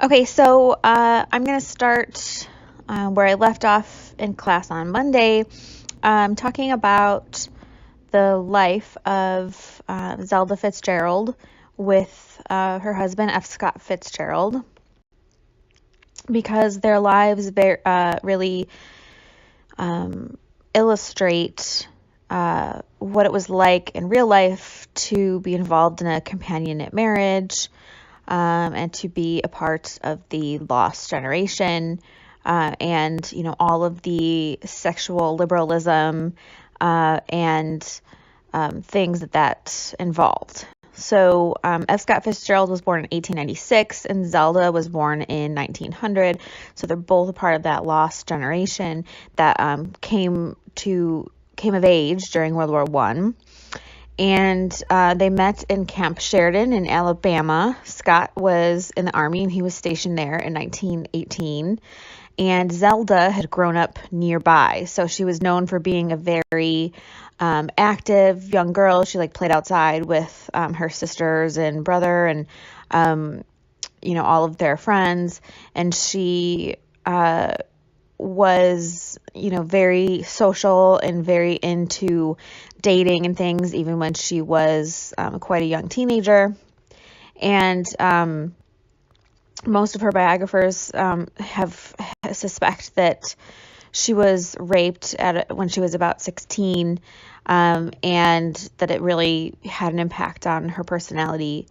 Okay, so I'm going to start where I left off in class on Monday, talking about the life of Zelda Fitzgerald with her husband, F. Scott Fitzgerald, because their lives really illustrate what it was like in real life to be involved in a companionate marriage. And to be a part of the lost generation, and all of the sexual liberalism and things that involved. So F. Scott Fitzgerald was born in 1896 and Zelda was born in 1900. So they're both a part of that lost generation that came of age during World War I. And they met in Camp Sheridan in Alabama. Scott was in the Army and he was stationed there in 1918. And Zelda had grown up nearby. So she was known for being a very active young girl. She played outside with her sisters and brother and, all of their friends. And she was, very social and very into dating and things, even when she was quite a young teenager. And most of her biographers suspect that she was raped when she was about 16, and that it really had an impact on her personality.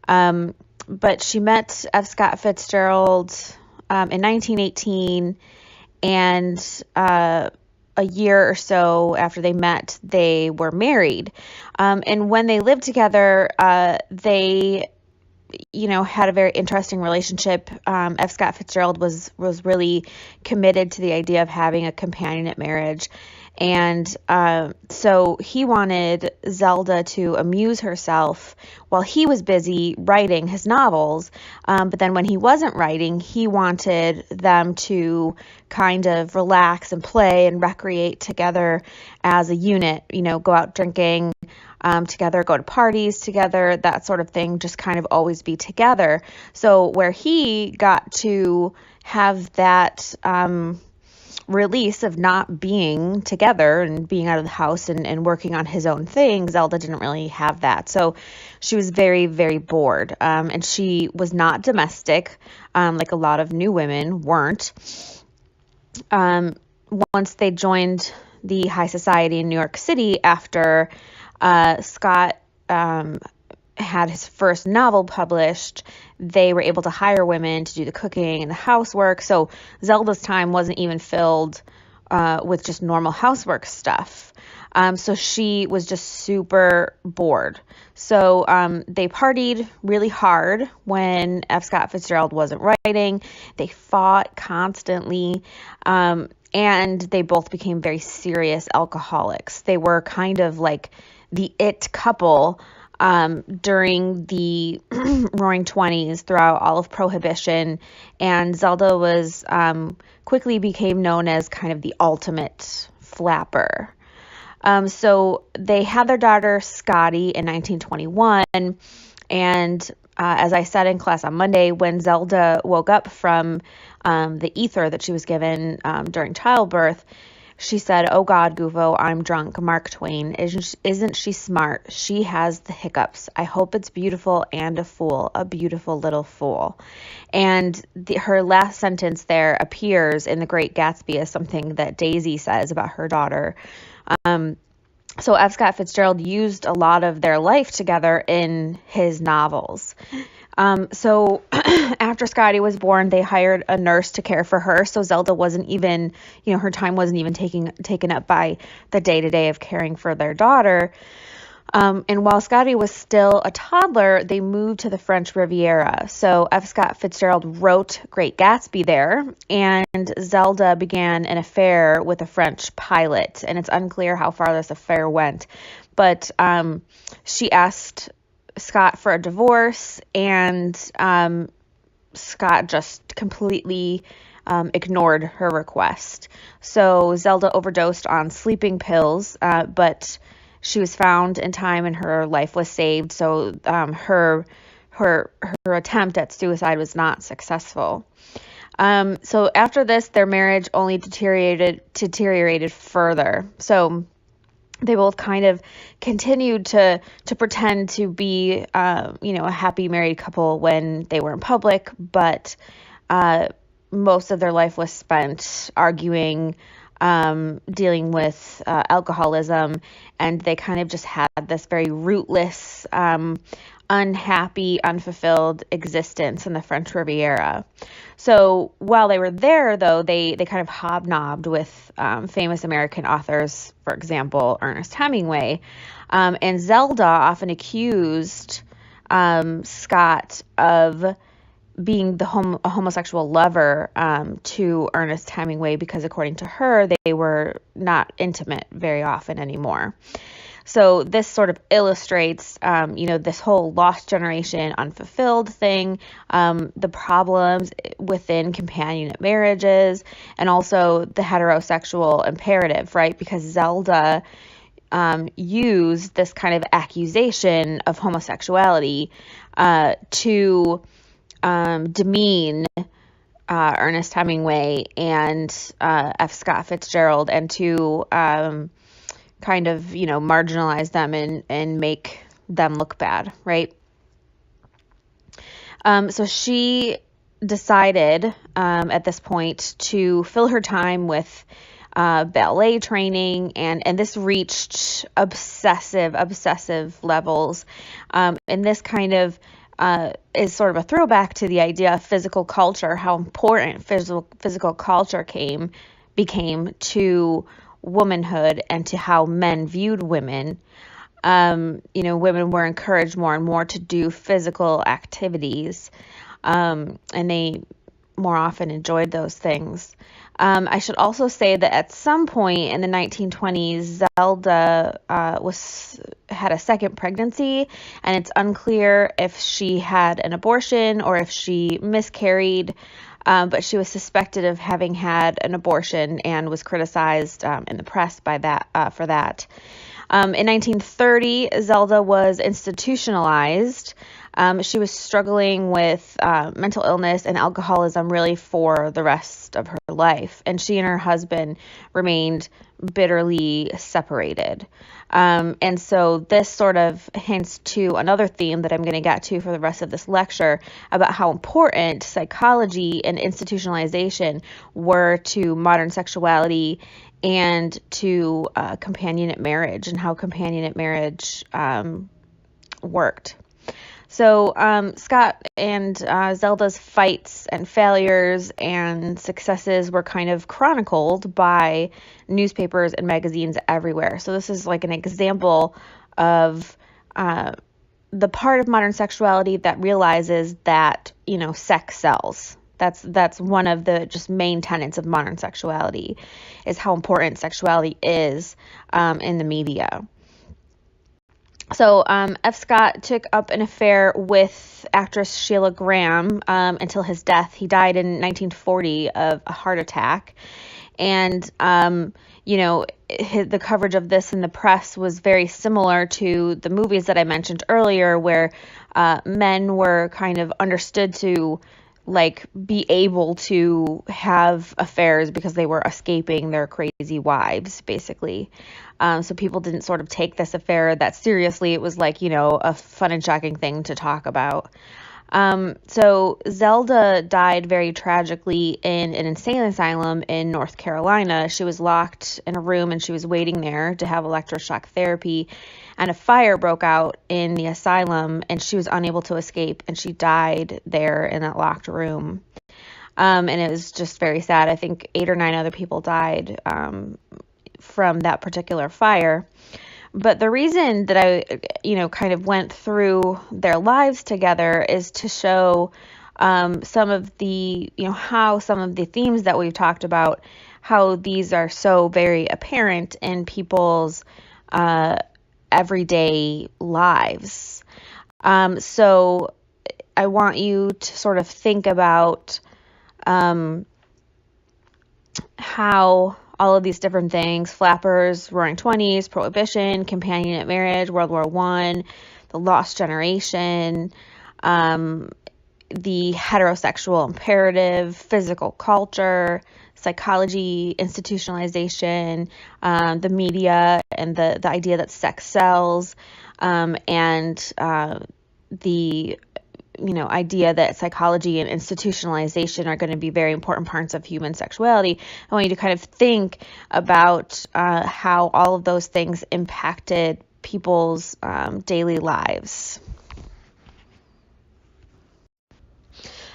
But she met F. Scott Fitzgerald in 1918, and a year or so after they met, they were married. And when they lived together, they, had a very interesting relationship. F. Scott Fitzgerald was really committed to the idea of having a companionate marriage. And so he wanted Zelda to amuse herself while he was busy writing his novels. But then when he wasn't writing, he wanted them to kind of relax and play and recreate together as a unit, go out drinking together, go to parties together, that sort of thing, just kind of always be together. So where he got to have that release of not being together and being out of the house and working on his own thing, Zelda didn't really have that. So she was very, very bored. And she was not domestic, like a lot of new women weren't. Once they joined the high society in New York City after Scott had his first novel published, they were able to hire women to do the cooking and the housework. So Zelda's time wasn't even filled with just normal housework stuff. So she was just super bored. So they partied really hard when F. Scott Fitzgerald wasn't writing. They fought constantly. And they both became very serious alcoholics. They were kind of like the it couple during the Roaring 20s, throughout all of Prohibition, and Zelda was quickly became known as kind of the ultimate flapper. So they had their daughter Scotty in 1921, and as I said in class on Monday, when Zelda woke up from the ether that she was given during childbirth, she said, "Oh God, Gufo, I'm drunk. Mark Twain. Isn't she smart? She has the hiccups. I hope it's beautiful and a fool, a beautiful little fool." And her last sentence there appears in The Great Gatsby as something that Daisy says about her daughter. So F. Scott Fitzgerald used a lot of their life together in his novels. So after Scotty was born, they hired a nurse to care for her. So Zelda wasn't even, her time wasn't even taken up by the day-to-day of caring for their daughter. And while Scotty was still a toddler, they moved to the French Riviera. So F. Scott Fitzgerald wrote Great Gatsby there, and Zelda began an affair with a French pilot. And it's unclear how far this affair went. But she asked Scott for a divorce, and Scott just completely ignored her request. So Zelda overdosed on sleeping pills, but she was found in time and her life was saved. So her her attempt at suicide was not successful. So after this, their marriage only deteriorated further. So they both kind of continued to pretend to be, a happy married couple when they were in public, but most of their life was spent arguing, dealing with alcoholism, and they kind of just had this very rootless, unhappy, unfulfilled existence in the French Riviera. So while they were there, though, they kind of hobnobbed with famous American authors, for example, Ernest Hemingway. And Zelda often accused Scott of being a homosexual lover to Ernest Hemingway because, according to her, they were not intimate very often anymore. So this sort of illustrates, this whole lost generation, unfulfilled thing, the problems within companionate marriages, and also the heterosexual imperative, right? Because Zelda used this kind of accusation of homosexuality to demean Ernest Hemingway and F. Scott Fitzgerald, and to kind of, marginalize them and make them look bad, right? So she decided at this point to fill her time with ballet training, and this reached obsessive levels. And this kind of is sort of a throwback to the idea of physical culture, how important physical culture became to womanhood and to how men viewed women. Women were encouraged more and more to do physical activities, and they more often enjoyed those things. I should also say that at some point in the 1920s, Zelda had a second pregnancy, and it's unclear if she had an abortion or if she miscarried, but she was suspected of having had an abortion and was criticized in the press for that. In 1930, Zelda was institutionalized. She was struggling with mental illness and alcoholism really for the rest of her life, and she and her husband remained bitterly separated. And so this sort of hints to another theme that I'm going to get to for the rest of this lecture about how important psychology and institutionalization were to modern sexuality and to companionate marriage, and how companionate marriage worked. So Scott and Zelda's fights and failures and successes were kind of chronicled by newspapers and magazines everywhere. So this is like an example of the part of modern sexuality that realizes that, sex sells. That's one of the just main tenets of modern sexuality, is how important sexuality is in the media. So F. Scott took up an affair with actress Sheila Graham until his death. He died in 1940 of a heart attack. And, the coverage of this in the press was very similar to the movies that I mentioned earlier, where men were kind of understood to be able to have affairs because they were escaping their crazy wives, basically. So people didn't sort of take this affair that seriously. It was a fun and shocking thing to talk about. So Zelda died very tragically in an insane asylum in North Carolina. She was locked in a room and she was waiting there to have electroshock therapy, and a fire broke out in the asylum and she was unable to escape, and she died there in that locked room. And it was just very sad. I think 8 or 9 other people died from that particular fire. But the reason that I, kind of went through their lives together is to show some of the, how some of the themes that we've talked about, how these are so very apparent in people's everyday lives. So I want you to sort of think about how all of these different things, flappers, roaring 20s, prohibition, companionate marriage, World War I, the lost generation, the heterosexual imperative, physical culture, psychology, institutionalization, the media, and the idea that sex sells, and the idea that psychology and institutionalization are going to be very important parts of human sexuality. I want you to kind of think about how all of those things impacted people's daily lives.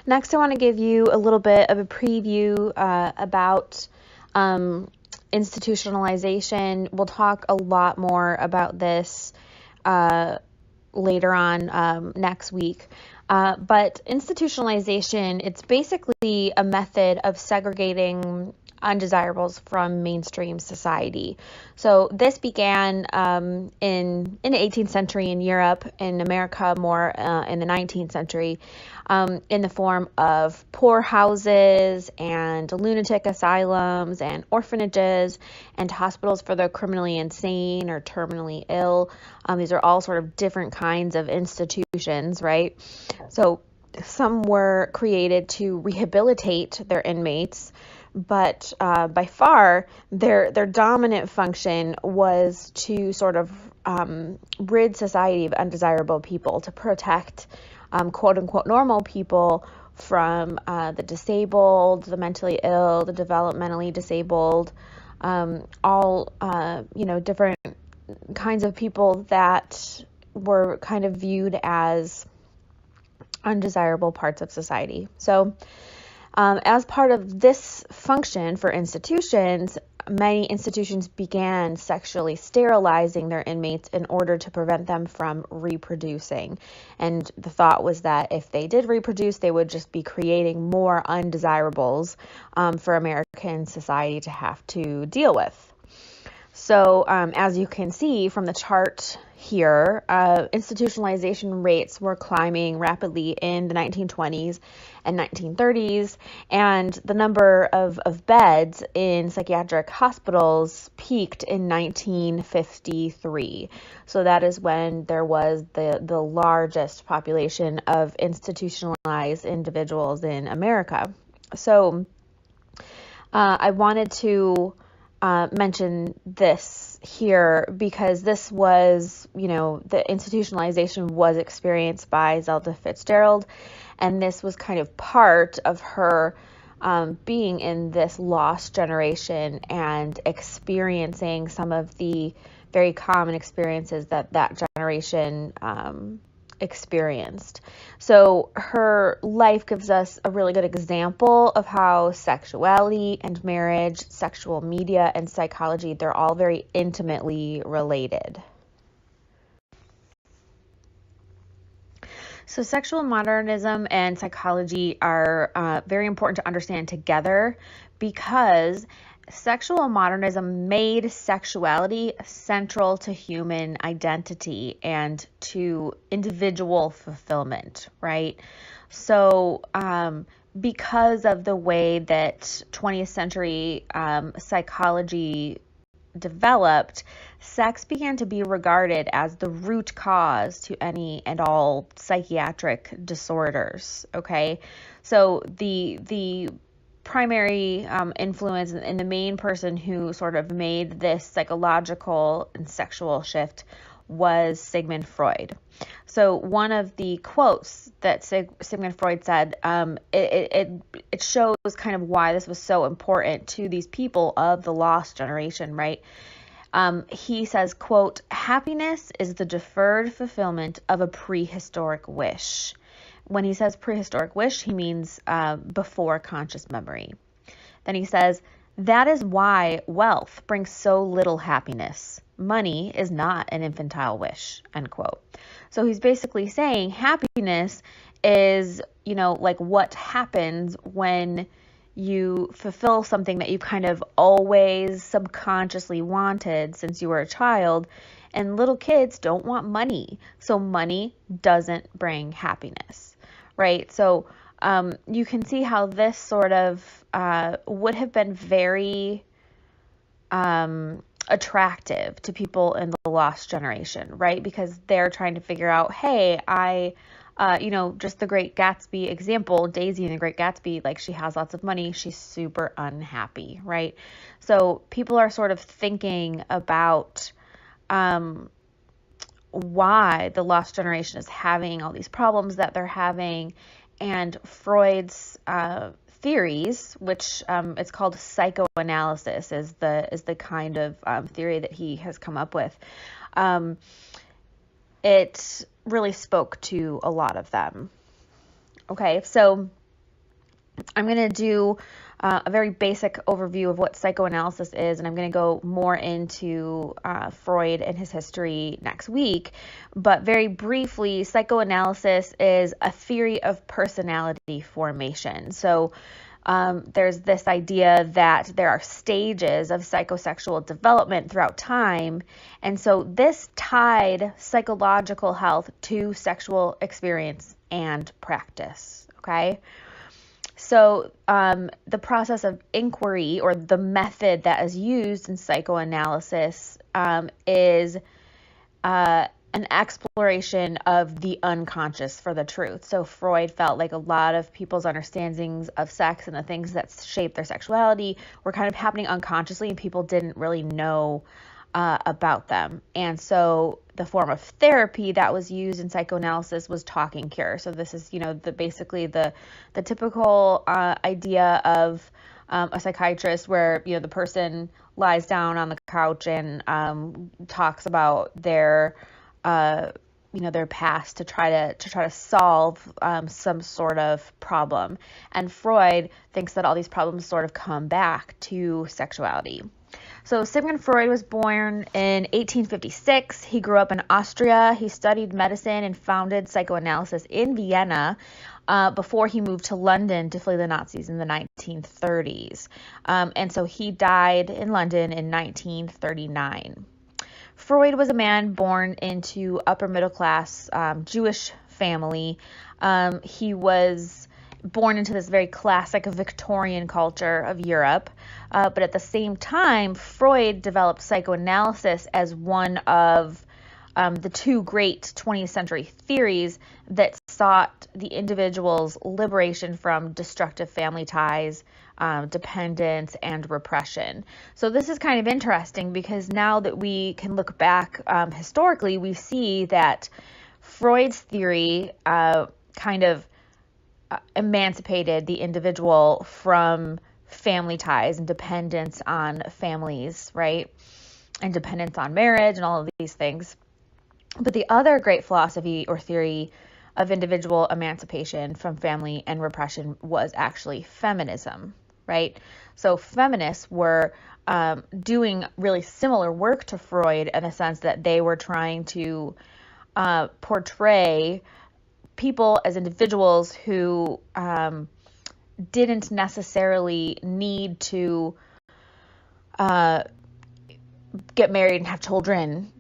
Next, I want to give you a little bit of a preview about institutionalization. We'll talk a lot more about this later on next week. But institutionalization, it's basically a method of segregating undesirables from mainstream society. So this began in the 18th century in Europe, in America more in the 19th century, in the form of poorhouses and lunatic asylums and orphanages and hospitals for the criminally insane or terminally ill. These are all sort of different kinds of institutions, right? So some were created to rehabilitate their inmates, but by far their dominant function was to sort of rid society of undesirable people, to protect quote unquote normal people from the disabled, the mentally ill, the developmentally disabled, all different kinds of people that were kind of viewed as undesirable parts of society. So as part of this function for institutions, many institutions began sexually sterilizing their inmates in order to prevent them from reproducing. And the thought was that if they did reproduce, they would just be creating more undesirables for American society to have to deal with. So as you can see from the chart here, institutionalization rates were climbing rapidly in the 1920s and 1930s, and the number of beds in psychiatric hospitals peaked in 1953. So that is when there was the largest population of institutionalized individuals in America. So I wanted to mention this here because this was, the institutionalization was experienced by Zelda Fitzgerald, and this was kind of part of her being in this lost generation and experiencing some of the very common experiences that generation experienced. So her life gives us a really good example of how sexuality and marriage, sexual media, and psychology, they're all very intimately related. So sexual modernism and psychology are very important to understand together because sexual modernism made sexuality central to human identity and to individual fulfillment, right? So because of the way that 20th century psychology developed, sex began to be regarded as the root cause to any and all psychiatric disorders, okay? So the primary influence and the main person who sort of made this psychological and sexual shift was Sigmund Freud. So one of the quotes that Sigmund Freud said, it shows kind of why this was so important to these people of the lost generation, right? He says, quote, "Happiness is the deferred fulfillment of a prehistoric wish." When he says prehistoric wish, he means before conscious memory. Then he says, "That is why wealth brings so little happiness. Money is not an infantile wish," end quote. So he's basically saying happiness is, like what happens when you fulfill something that you kind of always subconsciously wanted since you were a child. And little kids don't want money. So money doesn't bring happiness, right? So you can see how this sort of would have been very attractive to people in the lost generation, right? Because they're trying to figure out, hey, I Just the Great Gatsby example, Daisy in the Great Gatsby, like she has lots of money, she's super unhappy, right? So people are sort of thinking about why the lost generation is having all these problems that they're having, and Freud's theories, which it's called psychoanalysis, is the kind of theory that he has come up with. It really spoke to a lot of them. Okay, so I'm going to do a very basic overview of what psychoanalysis is, and I'm going to go more into Freud and his history next week. But very briefly, psychoanalysis is a theory of personality formation. So there's this idea that there are stages of psychosexual development throughout time, and so this tied psychological health to sexual experience and practice, okay? So the process of inquiry, or the method that is used in psychoanalysis, is an exploration of the unconscious for the truth. So Freud felt like a lot of people's understandings of sex and the things that shape their sexuality were kind of happening unconsciously, and people didn't really know about them. And so the form of therapy that was used in psychoanalysis was talking cure. So this is, basically the typical idea of a psychiatrist, where the person lies down on the couch and talks about their past to try to solve some sort of problem. And Freud thinks that all these problems sort of come back to sexuality. So Sigmund Freud was born in 1856. He grew up in Austria. He studied medicine and founded psychoanalysis in Vienna before he moved to London to flee the Nazis in the 1930s. And so he died in London in 1939. Freud was a man born into upper middle class Jewish family. He was born into this very classic Victorian culture of Europe. But at the same time, Freud developed psychoanalysis as one of the two great 20th century theories that sought the individual's liberation from destructive family ties, dependence, and repression. So this is kind of interesting, because now that we can look back historically, we see that Freud's theory kind of emancipated the individual from family ties and dependence on families, right? And dependence on marriage and all of these things. But the other great philosophy or theory of individual emancipation from family and repression was actually feminism, right? So feminists were doing really similar work to Freud, in the sense that they were trying to portray people as individuals who didn't necessarily need to get married and have children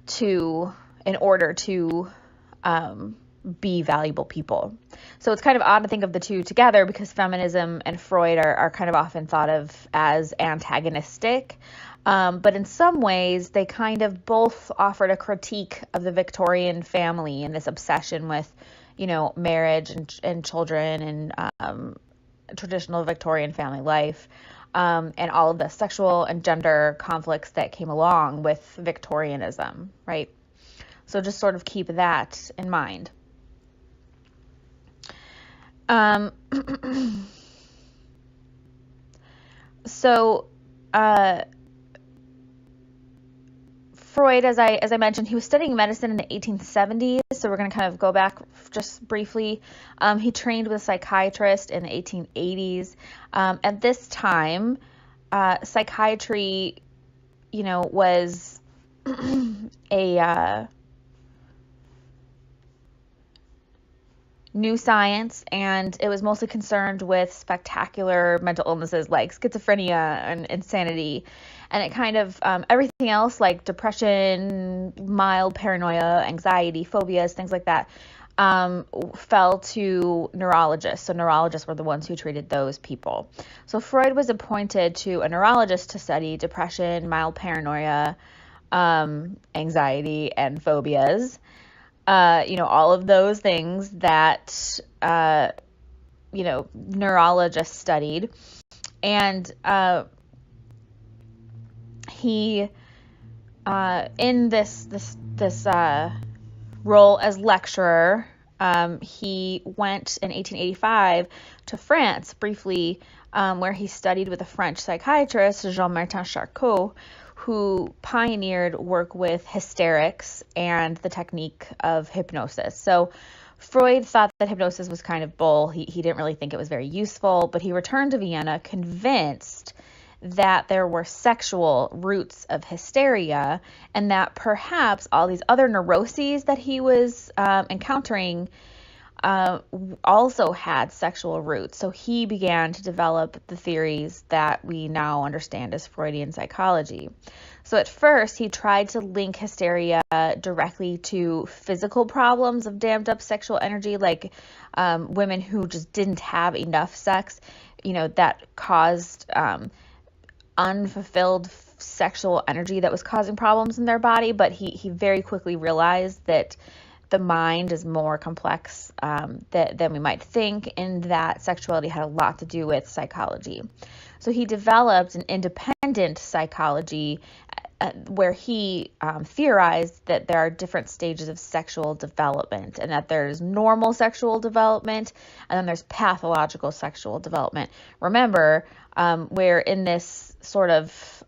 in order to be valuable people. So it's kind of odd to think of the two together, because feminism and Freud are kind of often thought of as antagonistic. But in some ways, they kind of both offered a critique of the Victorian family and this obsession with, marriage and children and traditional Victorian family life, and all of the sexual and gender conflicts that came along with Victorianism, right? So just sort of keep that in mind. Freud, as I mentioned, he was studying medicine in the 1870s, so we're going to kind of go back just briefly. He trained with a psychiatrist in the 1880s. At this time, psychiatry, was a new science, and it was mostly concerned with spectacular mental illnesses like schizophrenia and insanity. And it kind of, everything else like depression, mild paranoia, anxiety, phobias, things like that, fell to neurologists. So neurologists were the ones who treated those people. So Freud was appointed to a neurologist to study depression, mild paranoia, anxiety, and phobias. all of those things that, neurologists studied. And he, in this role as lecturer, he went in 1885 to France briefly, where he studied with a French psychiatrist, Jean-Martin Charcot, who pioneered work with hysterics and the technique of hypnosis. So Freud thought that hypnosis was kind of bull. He didn't really think it was very useful, but he returned to Vienna convinced that there were sexual roots of hysteria, and that perhaps all these other neuroses that he was encountering also had sexual roots. So he began to develop the theories that we now understand as Freudian psychology. So at first, he tried to link hysteria directly to physical problems of dammed up sexual energy, like women who just didn't have enough sex, that caused unfulfilled sexual energy that was causing problems in their body. But he very quickly realized that the mind is more complex than we might think, and that sexuality had a lot to do with psychology. So he developed an independent psychology where he theorized that there are different stages of sexual development, and that there's normal sexual development, and then there's pathological sexual development. Remember, we're in this sort of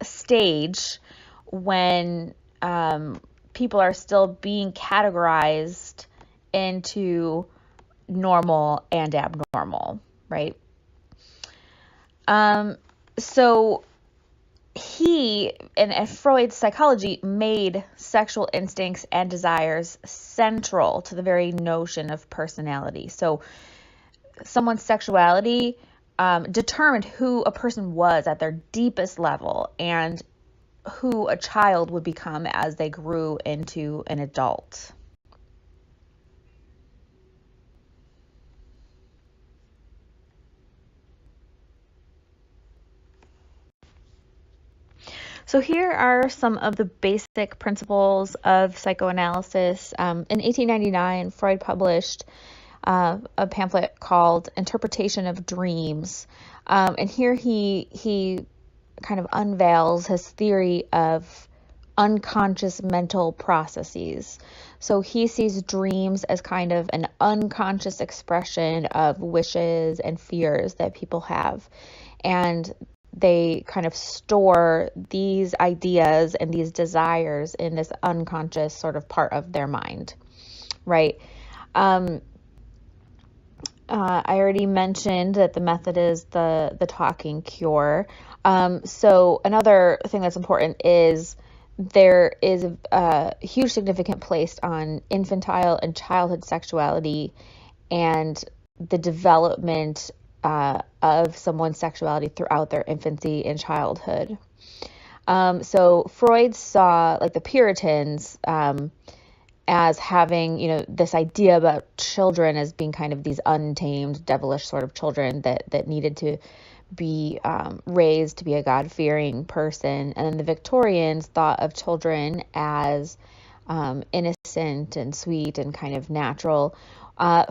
stage when people are still being categorized into normal and abnormal, right? So he, and Freud's psychology, made sexual instincts and desires central to the very notion of personality. So someone's sexuality determined who a person was at their deepest level, and who a child would become as they grew into an adult. So here are some of the basic principles of psychoanalysis. In 1899, Freud published a pamphlet called Interpretation of Dreams. And here he kind of unveils his theory of unconscious mental processes. So he sees dreams as kind of an unconscious expression of wishes and fears that people have. And they kind of store these ideas and these desires in this unconscious sort of part of their mind, right? I already mentioned that the method is the talking cure. So another thing that's important is there is a huge significance placed on infantile and childhood sexuality and the development of someone's sexuality throughout their infancy and childhood. So Freud saw, like, the Puritans as having, this idea about children as being kind of these untamed, devilish sort of children that needed to be raised to be a God-fearing person. And then the Victorians thought of children as innocent and sweet and kind of natural.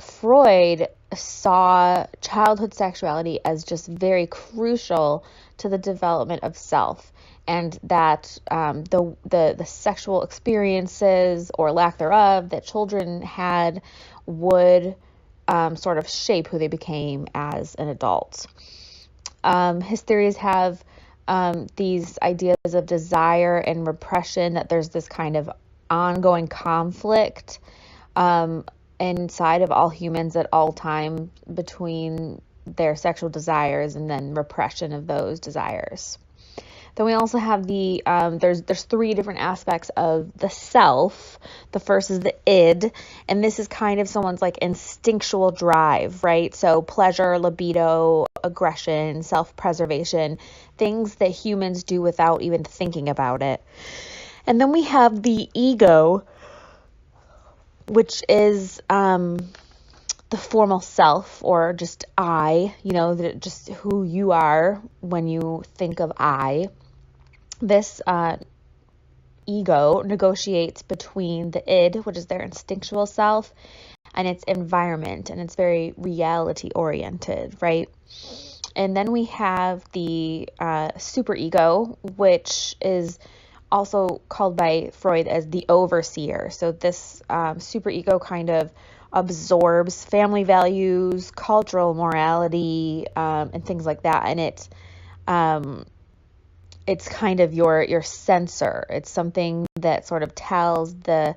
Freud saw childhood sexuality as just very crucial to the development of self, and that the sexual experiences or lack thereof that children had would sort of shape who they became as an adult. His theories have these ideas of desire and repression, that there's this kind of ongoing conflict inside of all humans at all time between their sexual desires and then repression of those desires. Then we also have there's three different aspects of the self. The first is the id, and this is kind of someone's like instinctual drive, right? So pleasure, libido, aggression, self-preservation, things that humans do without even thinking about it. And then we have the ego, which is the formal self, or just I, just who you are when you think of I. This ego negotiates between the id, which is their instinctual self, and its environment, and it's very reality oriented, right? And then we have the superego, which is also called by Freud as the overseer. So this superego kind of absorbs family values, cultural morality, and things like that. And it's kind of your censor. It's something that sort of tells the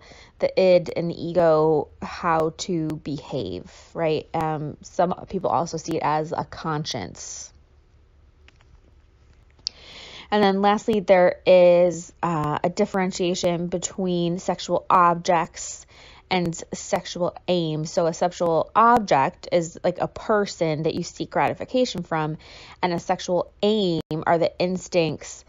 id and the ego how to behave, right? Some people also see it as a conscience. And then lastly, there is a differentiation between sexual objects and sexual aim. So a sexual object is like a person that you seek gratification from, and a sexual aim are the instincts,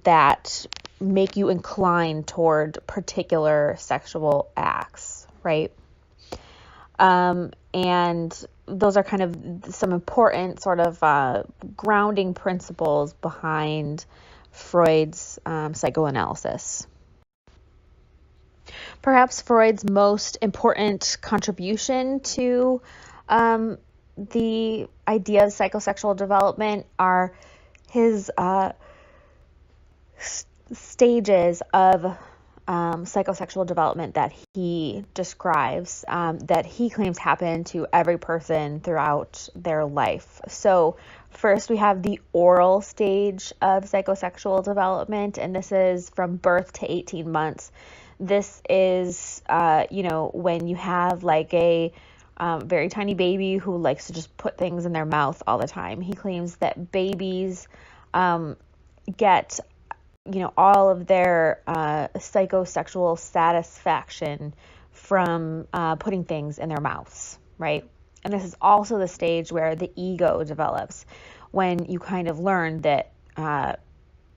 that make you inclined toward particular sexual acts, right? And those are kind of some important sort of grounding principles behind Freud's psychoanalysis. Perhaps Freud's most important contribution to the idea of psychosexual development are his stages of psychosexual development that he describes, that he claims happen to every person throughout their life. So first we have the oral stage of psychosexual development, and this is from birth to 18 months. This is, when you have like a very tiny baby who likes to just put things in their mouth all the time. He claims that babies get all of their psychosexual satisfaction from putting things in their mouths, right? And this is also the stage where the ego develops, when you kind of learn that,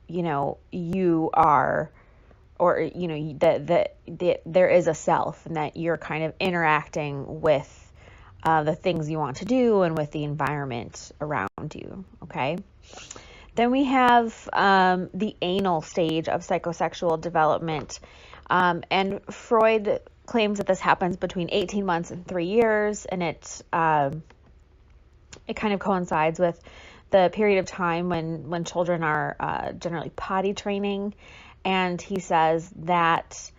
you are, or, that there is a self, and that you're kind of interacting with the things you want to do and with the environment around you, okay? Then we have the anal stage of psychosexual development, and Freud claims that this happens between 18 months and 3 years, and it kind of coincides with the period of time when children are generally potty training, and he says that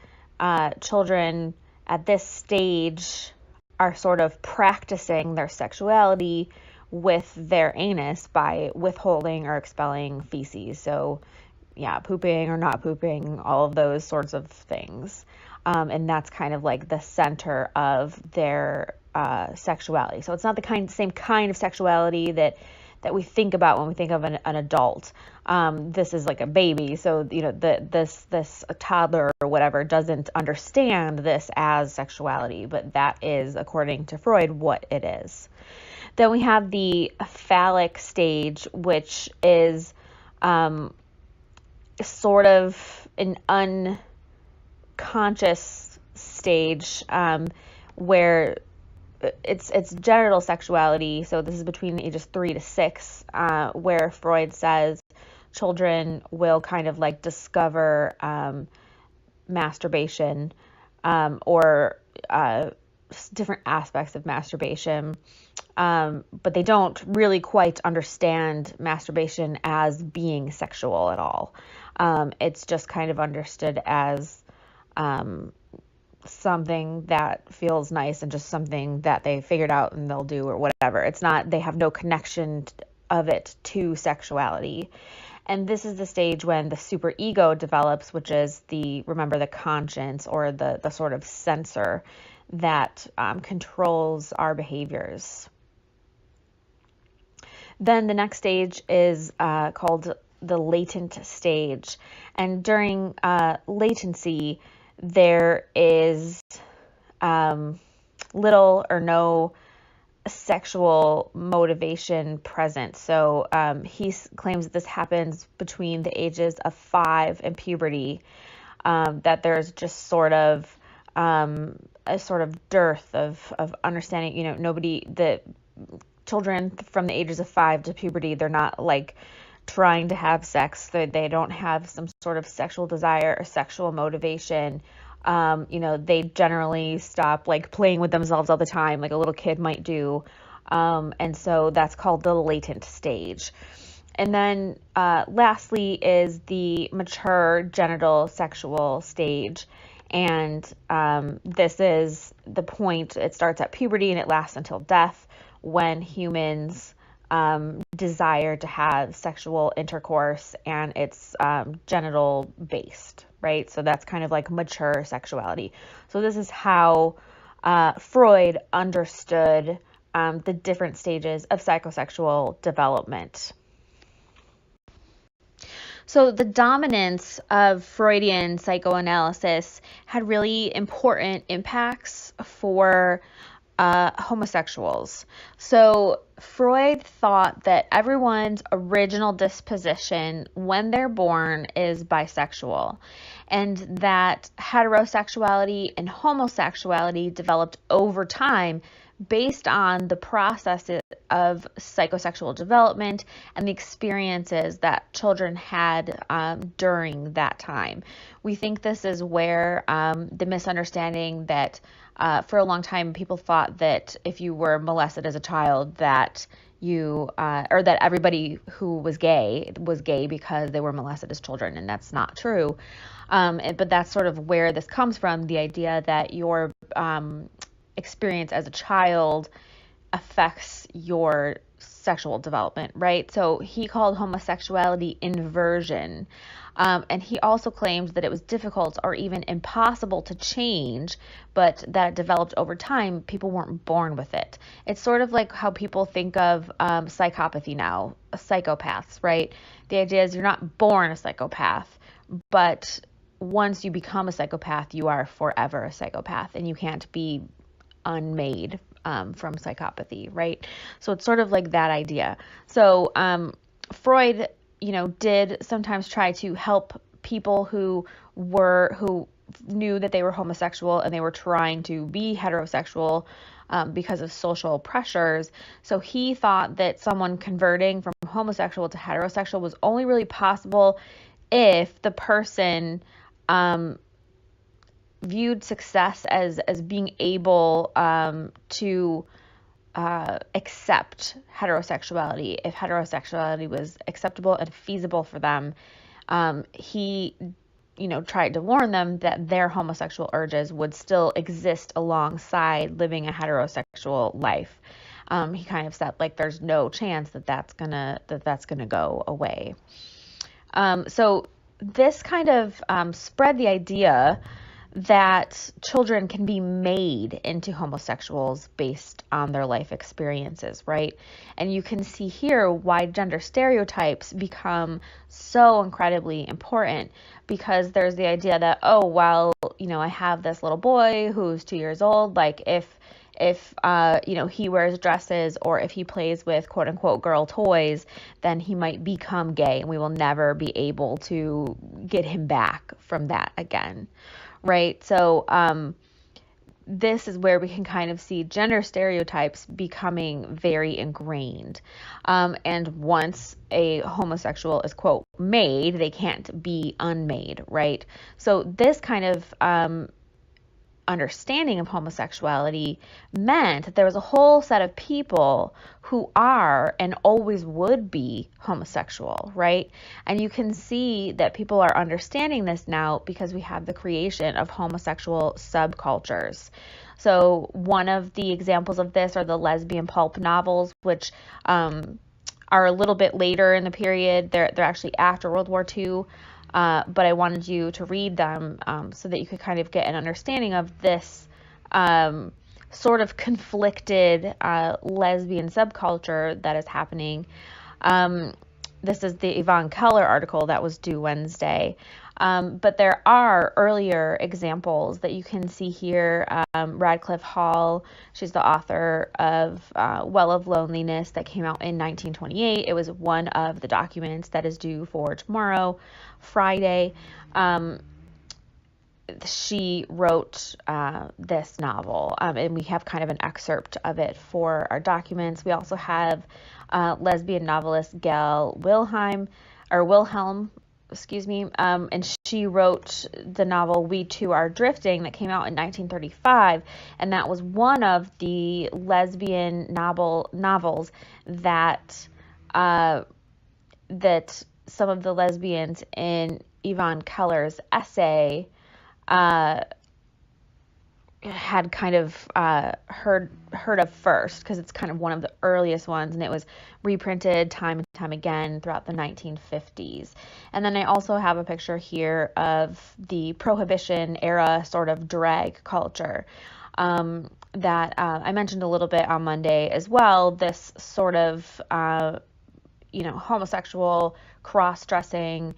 children at this stage are sort of practicing their sexuality with their anus by withholding or expelling feces. So yeah, pooping or not pooping, all of those sorts of things. And that's kind of like the center of their sexuality. So it's not the same kind of sexuality that we think about when we think of an adult. This is like a baby, so this toddler or whatever doesn't understand this as sexuality, but that is, according to Freud, what it is. Then we have the phallic stage, which is sort of an unconscious stage where it's genital sexuality. So this is between ages 3 to 6, where Freud says children will kind of like discover masturbation or different aspects of masturbation, but they don't really quite understand masturbation as being sexual at all. It's just kind of understood as something that feels nice and just something that they figured out and they'll do or whatever. It's not, they have no connection of it to sexuality. And this is the stage when the superego develops, which is the conscience, or the sort of censor that controls our behaviors. Then the next stage is called the latent stage. And during latency, there is little or no sexual motivation present. So he claims that this happens between the ages of 5 and puberty, that there's just sort of a sort of dearth of understanding. The children from the ages of 5 to puberty, they're not like trying to have sex, they don't have some sort of sexual desire or sexual motivation. They generally stop like playing with themselves all the time, like a little kid might do. And so that's called the latent stage. And then lastly is the mature genital sexual stage. And this is the point, it starts at puberty and it lasts until death, when humans desire to have sexual intercourse and it's genital based, right? So that's kind of like mature sexuality. So this is how Freud understood the different stages of psychosexual development. So the dominance of Freudian psychoanalysis had really important impacts for homosexuals. So Freud thought that everyone's original disposition when they're born is bisexual, and that heterosexuality and homosexuality developed over time based on the processes of psychosexual development and the experiences that children had during that time. We think this is where the misunderstanding that for a long time people thought that if you were molested as a child that you or that everybody who was gay because they were molested as children, and that's not true. But that's sort of where this comes from, the idea that your experience as a child affects your sexual development, right? So he called homosexuality inversion. And he also claimed that it was difficult or even impossible to change, but that it developed over time. People weren't born with it. It's sort of like how people think of psychopathy now, psychopaths, right? The idea is you're not born a psychopath, but once you become a psychopath, you are forever a psychopath, and you can't be unmade from psychopathy, right? So it's sort of like that idea. So Freud, did sometimes try to help people who knew that they were homosexual and they were trying to be heterosexual because of social pressures. So he thought that someone converting from homosexual to heterosexual was only really possible if the person viewed success as being able to accept heterosexuality. If heterosexuality was acceptable and feasible for them, he tried to warn them that their homosexual urges would still exist alongside living a heterosexual life. He kind of said, like, there's no chance that that's gonna go away. So this kind of spread the idea that children can be made into homosexuals based on their life experiences, right? And you can see here why gender stereotypes become so incredibly important, because there's the idea that, oh, well, I have this little boy who's 2 years old, like if he wears dresses or if he plays with quote unquote girl toys, then he might become gay and we will never be able to get him back from that again. Right. So this is where we can kind of see gender stereotypes becoming very ingrained. And once a homosexual is, quote, made, they can't be unmade. Right. So this kind of understanding of homosexuality meant that there was a whole set of people who are and always would be homosexual, right? And you can see that people are understanding this now because we have the creation of homosexual subcultures. So one of the examples of this are the lesbian pulp novels, which are a little bit later in the period. They're actually after World War II. But I wanted you to read them so that you could kind of get an understanding of this sort of conflicted lesbian subculture that is happening. This is the Yvonne Keller article that was due Wednesday. But there are earlier examples that you can see here. Radcliffe Hall, she's the author of Well of Loneliness that came out in 1928. It was one of the documents that is due for tomorrow, Friday. she wrote this novel, and we have kind of an excerpt of it for our documents. We also have lesbian novelist Gail Wilhelm, and she wrote the novel We Two Are Drifting that came out in 1935, and that was one of the lesbian novels that that some of the lesbians in Yvonne Keller's essay had kind of heard of first, because it's kind of one of the earliest ones, and it was reprinted time and time again throughout the 1950s. And then I also have a picture here of the Prohibition era sort of drag culture that I mentioned a little bit on Monday as well. This sort of homosexual cross-dressing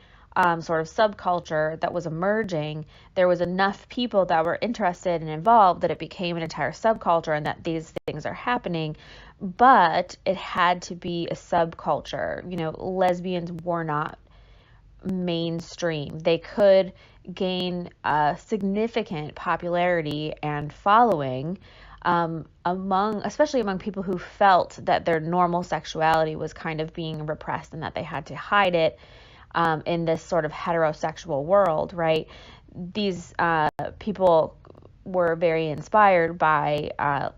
sort of subculture that was emerging. There was enough people that were interested and involved that it became an entire subculture, and that these things are happening. But it had to be a subculture. Lesbians were not mainstream. They could gain significant popularity and following especially among people who felt that their normal sexuality was kind of being repressed and that they had to hide it in this sort of heterosexual world, right? These people were very inspired by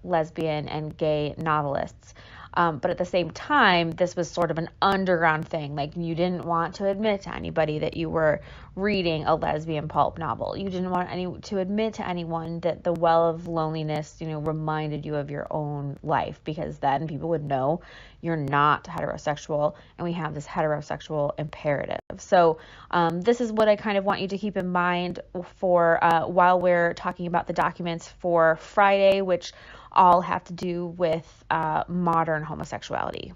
lesbian and gay novelists. But at the same time, this was sort of an underground thing. Like, you didn't want to admit to anybody that you were reading a lesbian pulp novel. You didn't want to admit to anyone that The Well of Loneliness, reminded you of your own life, because then people would know you're not heterosexual, and we have this heterosexual imperative. So this is what I kind of want you to keep in mind for while we're talking about the documents for Friday, which all have to do with modern homosexuality.